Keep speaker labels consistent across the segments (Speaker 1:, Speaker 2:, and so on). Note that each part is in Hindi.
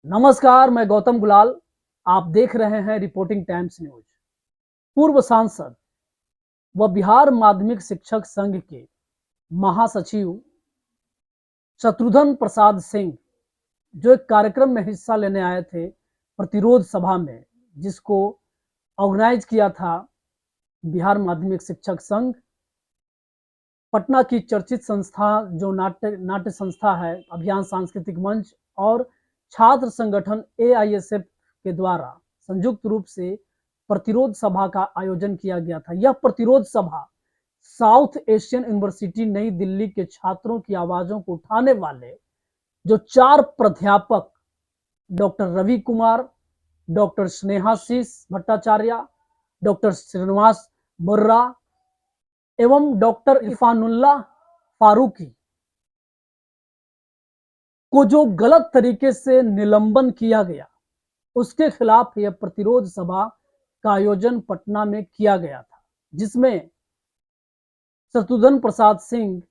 Speaker 1: नमस्कार, मैं गौतम गुलाल। आप देख रहे हैं रिपोर्टिंग टाइम्स न्यूज। पूर्व सांसद व बिहार माध्यमिक शिक्षक संघ के महासचिव शत्रुघ्न प्रसाद सिंह जो एक कार्यक्रम में हिस्सा लेने आए थे प्रतिरोध सभा में, जिसको ऑर्गेनाइज किया था बिहार माध्यमिक शिक्षक संघ, पटना की चर्चित संस्था जो नाट्य संस्था है, अभियान सांस्कृतिक मंच और छात्र संगठन AISF के द्वारा संयुक्त रूप से प्रतिरोध सभा का आयोजन किया गया था। यह प्रतिरोध सभा साउथ एशियन यूनिवर्सिटी नई दिल्ली के छात्रों की आवाजों को उठाने वाले जो 4 प्राध्यापक doctor Ravi Kumar, doctor Snehashish Bhattacharya, doctor Srinivas Murra एवं डॉक्टर इरफानुल्लाह फारूकी को जो गलत तरीके से निलंबन किया गया, उसके खिलाफ यह प्रतिरोध सभा का आयोजन पटना में किया गया था, जिसमें शत्रुघ्न प्रसाद सिंह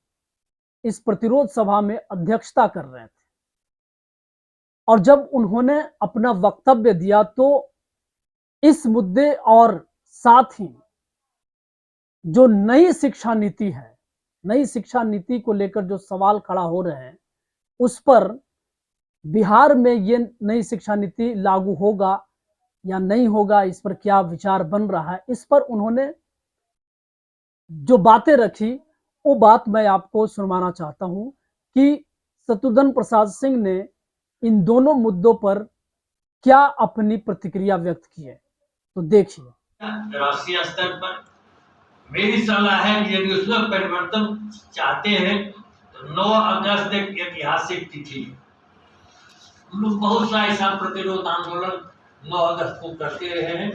Speaker 1: इस प्रतिरोध सभा में अध्यक्षता कर रहे थे। और जब उन्होंने अपना वक्तव्य दिया तो इस मुद्दे और साथ ही जो नई शिक्षा नीति है, नई शिक्षा नीति को लेकर जो सवाल खड़ा हो रहे हैं, उस पर बिहार में ये नई शिक्षा नीति लागू होगा या नहीं होगा, इस पर क्या विचार बन रहा है, इस पर उन्होंने जो बातें रखी वो बात मैं आपको सुनवाना चाहता हूं कि शत्रुघ्न प्रसाद सिंह ने इन दोनों मुद्दों पर क्या अपनी प्रतिक्रिया व्यक्त की है। तो देखिए।
Speaker 2: राष्ट्रीय स्तर पर मेरी सलाह है कि यदि उसमें परिवर्तन चाहते हैं तो 9 अगस्त एक ऐतिहासिक तिथि है। हम लोग बहुत सा ऐसा प्रतिरोध आंदोलन 9 अगस्त को करते रहे हैं।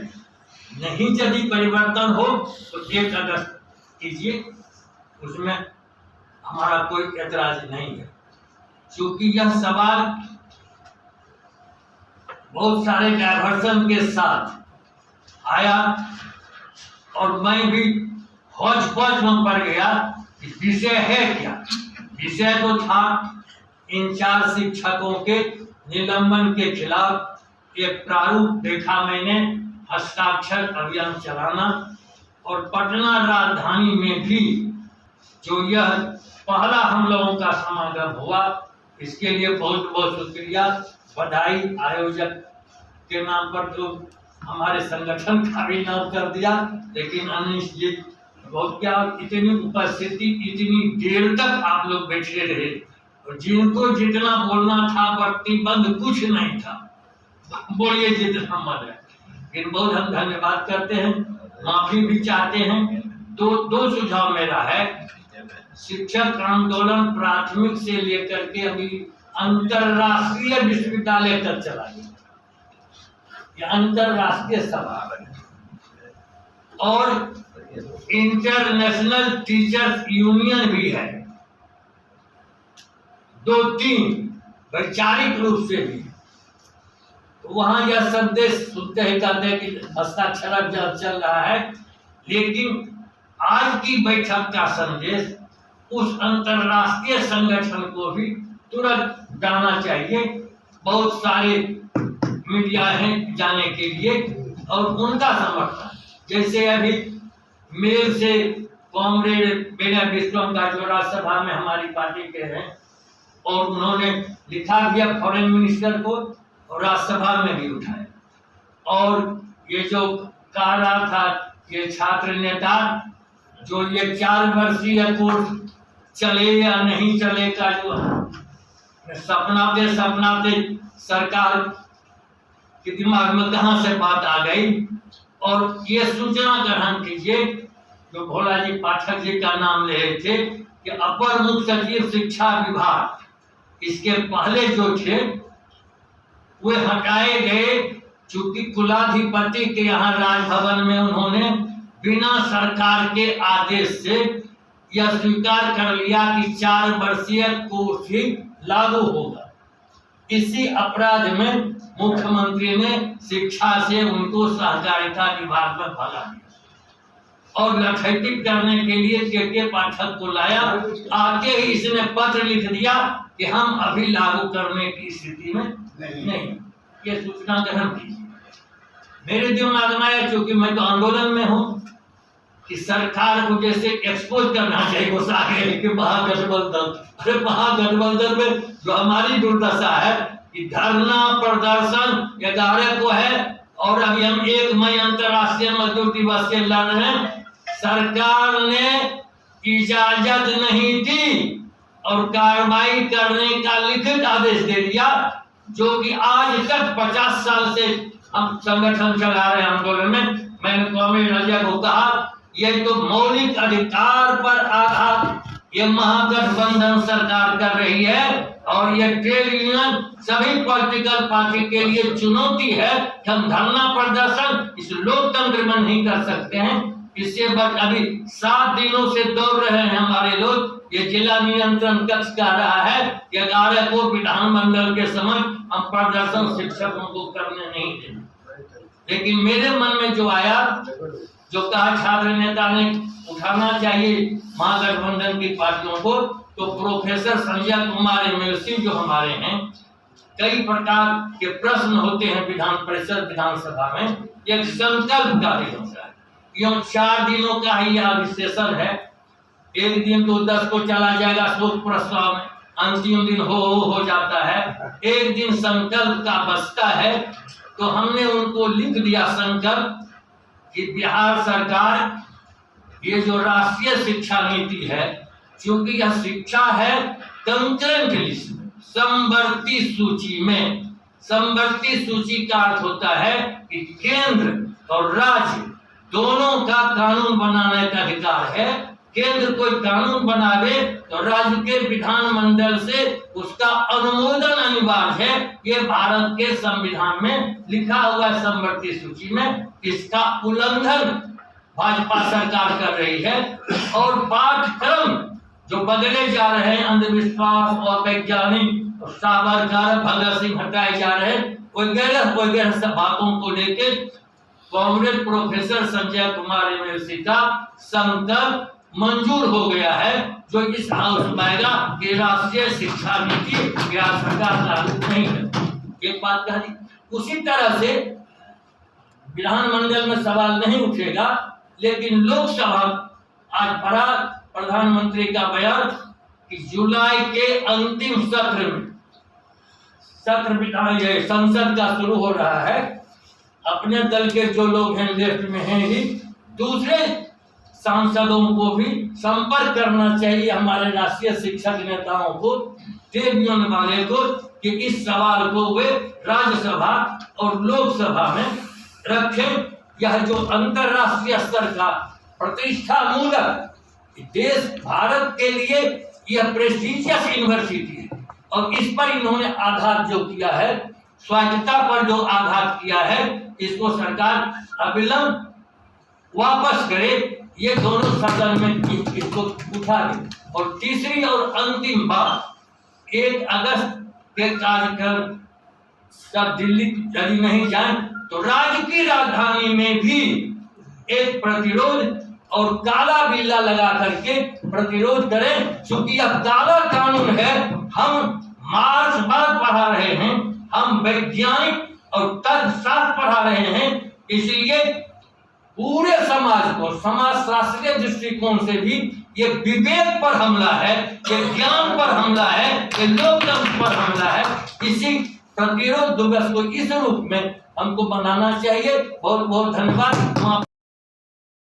Speaker 2: नहीं यदि परिवर्तन हो तो 1 अगस्त कीजिए, उसमें हमारा कोई ऐतराज नहीं है। क्योंकि यह सवाल बहुत सारे डायवर्सन के साथ आया और मैं भी हौज-पौज में पड़ गया कि विषय है क्या। विषय तो था इन 4 शिक्षकों के निलंबन के खिलाफ एक प्रारूप देखा मैंने, हस्ताक्षर अभियान चलाना, और पटना राजधानी में भी जो यह पहला हम लोगों का समागम हुआ, इसके लिए बहुत बहुत शुक्रिया, बधाई। आयोजक के नाम पर तो हमारे संगठन का भी नाम कर दिया, लेकिन अनिश जी बहुत क्या, इतनी उपस्थिति, इतनी देर तक आप लोग बैठे रहे और जिनको जितना बोलना था प्रतिबंध कुछ नहीं था, बोलिए जितना मन है। लेकिन बहुत हम धन्यवाद करते हैं, माफी भी चाहते हैं। दो सुझाव मेरा है। शिक्षक आंदोलन प्राथमिक से लेकर के अभी अंतरराष्ट्रीय विश्वविद्यालय तक चला गया, यह अंतरराष्ट्रीय सभा और इंटरनेशनल टीचर्स यूनियन भी है, 2-3 वैचारिक रूप से भी। तो वहां यह संदेश सुनते ही कहते हैं कि हस्ताक्षर अभियान चल रहा है, लेकिन आज की बैठक का संदेश उस अंतरराष्ट्रीय संगठन को भी तुरंत जाना चाहिए। बहुत सारे मीडिया हैं जाने के लिए और उनका समर्थन, जैसे अभी मेल से कॉमरेड विनय विश्वम का जो राज्यसभा में हमारी पार्टी के हैं, और उन्होंने लिखा भी फॉरेन मिनिस्टर को और राज्यसभा में भी उठाया। और ये जो कह रहा था ये छात्र नेता, जो ये 4 वर्षीय कोर्स चले या नहीं चले का जो सपना थे सरकार के दिमाग में कहां से बात आ गई। और ये सूचना ग्रहण कीजिए, जो भोला जी पाठक जी का नाम ले रहे थे कि अपर मुख्य सचिव शिक्षा विभाग, इसके पहले जो थे वे हटाए गए, चूंकि कुलाधिपति के यहाँ राजभवन में उन्होंने बिना सरकार के आदेश से यह स्वीकार कर लिया कि 4 वर्षीय कोर्स ही लागू होगा। इसी अपराध में मुख्यमंत्री ने शिक्षा से उनको सहकारिता विभाग में भगा दिया और लखैतिक करने के लिए के पाठक को लाया। आके ही इसने पत्र लिख दिया कि हम अभी लागू करने की स्थिति में नहीं। ये सूचना ग्रहण कीजिए। मेरे दिमाग में आया, चूंकि मैं तो आंदोलन में हूं, कि सरकार को जैसे एक्सपोज करना चाहिए उस आगे कि महागठबंधन, अरे महागठबंधन में जो हमारी दुर्दशा है कि धरना प्रदर्शन 11 को है और अभी हम 1 मई अंतर्राष्ट्रीय मजदूर दिवस से लड़ रहे हैं। सरकार ने इजाजत नहीं दी और कार्रवाई करने का लिखित आदेश दे दिया, जो कि आज तक 50 साल से हम संगठन चला रहे हैं आंदोलन में। मैंने कॉमरेड अजय को कहा, ये तो मौलिक अधिकार पर आघात ये महागठबंधन सरकार कर रही है और ये ट्रेड यूनियन सभी पॉलिटिकल पार्टी के लिए चुनौती है कि हम धरना प्रदर्शन इस लोकतंत्र में नहीं कर सकते हैं। इससे अभी 7 दिनों से दौड़ रहे हैं हमारे लोग। ये जिला नियंत्रण कक्ष कह रहा है कि 11 को विधानमंडल के समय हम प्रदर्शन शिक्षकों को करने नहीं देंगे। लेकिन मेरे मन में जो आया, जो कहा छात्र नेता ने उठाना चाहिए महागठबंधन की पार्टियों को, तो प्रोफेसर संजय कुमार एमएलसी जो हमारे हैं, कई प्रकार के प्रश्न होते हैं विधान परिषद विधानसभा में, एक संकल्प का दिन होता है। क्यों 4 दिनों का ही यह विशेषण है। एक दिन तो 10 को चला जाएगा शोक प्रस्ताव में, अंतिम दिन हो जाता है। एक दिन संकल्प का बचता है, तो हमने उनको लिख दिया संकल्प कि बिहार सरकार ये जो राष्ट्रीय शिक्षा नीति है, क्योंकि यह शिक्षा है कंकरेंट लिस्ट में, समवर्ती सूची में। समवर्ती सूची का अर्थ होता है कि केंद्र और राज्य दोनों का कानून बनाने का अधिकार है। केंद्र कोई कानून बनावे तो राज्य के विधानमंडल से उसका अनुमोदन अनिवार्य है। ये भारत के संविधान में लिखा हुआ है समवर्ती सूची में। इसका उल्लंघन भाजपा सरकार कर रही है और पाठ्यक्रम जो बदले जा रहे हैं, अंधविश्वास और वैज्ञानिक सावरकर भगत सिंह हटाए जा रहे हैं, वगैरह सब बातों को लेकर कांग्रेस प्रोफेसर संजय कुमार एमएलसी का संकल्प मंजूर हो गया है, जो इस हाउस में आएगा कि राष्ट्रीय शिक्षा नीति बिहार सरकार लागू नहीं है। एक बात कह दी। उसी तरह से विधानमंडल में सवाल नहीं उठेगा, लेकिन लोकसभा आज पढ़ा प्रधानमंत्री का बयान कि जुलाई के अंतिम सत्र में संसद का शुरू हो रहा है। अपने दल के जो लोग हैं लेफ्ट में हैं ही, दूसरे सांसदों को भी संपर्क करना चाहिए, हमारे राष्ट्रीय शिक्षक नेताओं को, ट्रेड यूनियन वाले को, कि इस सवाल को वे राज्यसभा और लोकसभा में रखें। यह जो अंतरराष्ट्रीय स्तर का प्रतिष्ठा मूलक देश भारत के लिए यह प्रेस्टीजियस यूनिवर्सिटी है और इस पर इन्होंने आघात जो किया है, स्वायत्तता पर जो आघात किया है, इसको सरकार अविलंब वापस करे। ये दोनों सदन में इसको उठा दे। और तीसरी और अंतिम बात, 1 अगस्त के कार्यक्रम सब दिल्ली यदि नहीं जाए तो राज्य की राजधानी में भी एक प्रतिरोध और काला बिल्ला लगा करके प्रतिरोध करें। क्योंकि यह काला कानून है। हम मार्क्सवाद पढ़ा रहे हैं, हम वैज्ञानिक और तर्कशास्त्र पढ़ा रहे हैं, इसलिए पूरे समाज को समाज शास्त्रीय दृष्टिकोण से भी ये विवेक पर हमला है, ये ज्ञान पर हमला है, ये लोकतंत्र पर हमला है। इसी प्रतिरोध दिवस को इस रूप में हमको बनाना चाहिए। बहुत बहुत धन्यवाद।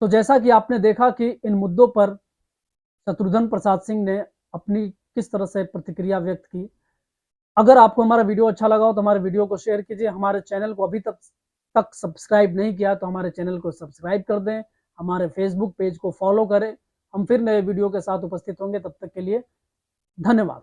Speaker 1: तो जैसा कि आपने देखा कि इन मुद्दों पर शत्रुघ्न प्रसाद सिंह ने अपनी किस तरह से प्रतिक्रिया व्यक्त की। अगर आपको हमारा वीडियो अच्छा लगा हो तो हमारे वीडियो को शेयर कीजिए। हमारे चैनल को अभी तक सब्सक्राइब नहीं किया तो हमारे चैनल को सब्सक्राइब कर दें। हमारे फेसबुक पेज को फॉलो करें। हम फिर नए वीडियो के साथ उपस्थित होंगे। तब तक के लिए धन्यवाद।